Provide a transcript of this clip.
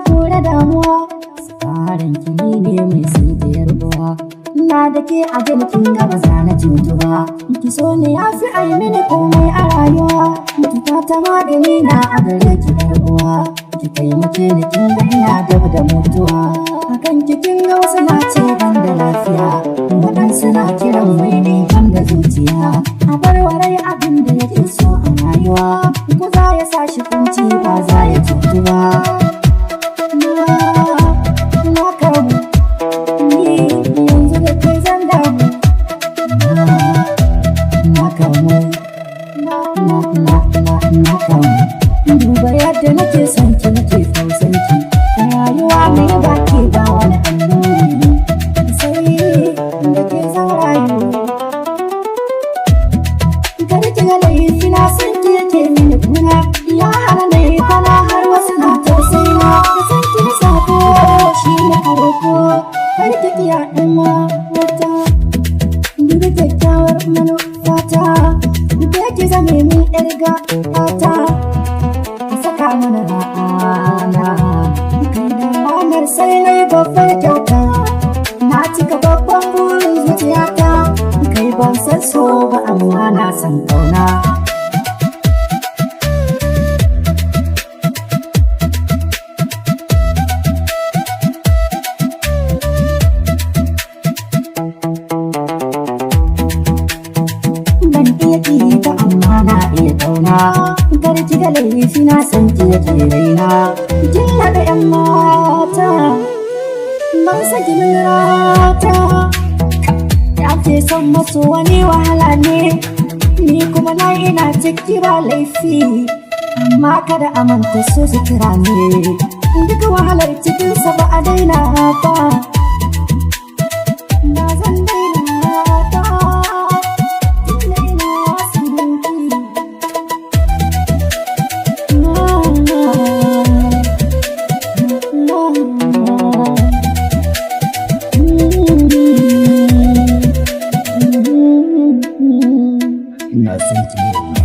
kore damuwa. Tsarin kini ne mai sirriyar ruwa. Na da ke a jirgin gaba zana cutuwa. Ki so ne ya fi ai mini komai a rayuwa. Cuta ta magani na a gare ki uwa. Ki taimake ni kin ga ina gaba da mutuwa. Hakan kin ga wasu na ce ban da lafiya. Waɗansu na kiran mai ne ban da zuciya. A barwarai abin da yake so a rayuwa. Ko za ya sa shi kunci ba za ya cutu ba. Na kamu ni yanzu da kai zan damu. Na kamu na kamu. Duba yadda nake son ki nake tausan ki. Rayuwa mai baki ba wani annuri. Sai da ke zan rayu. Kada ki ga laifi na san ki yake mini kuna. Ya hana na yi kwana har wasu na tausayi na. Da san ki na sako shi na karoko. Kar ki kiya ɗan wata. Dubi kyakkyawar manufata. Da ki zame min ƴar gata. Ka saka mana ra'ana. Kai da ranar sai na yi babbar kyauta. Na cika babban burin zuciyata. Kai ban san so ba amma na san ƙauna. Ban iya ki ba amma na iya ƙauna. Kar ki ga laifi na san ki yake raina. Kin haɗa 'yan mata. Ban saki min rata. Ya ke son masu wani wahala ne. Ni kuma na ina ciki ba laifi. Amma kada a manta so su kira ne. Duka wahalar cikinsa ba a daina ba. Ba zan daina ba. Tunda ina son ki. Ina son ki.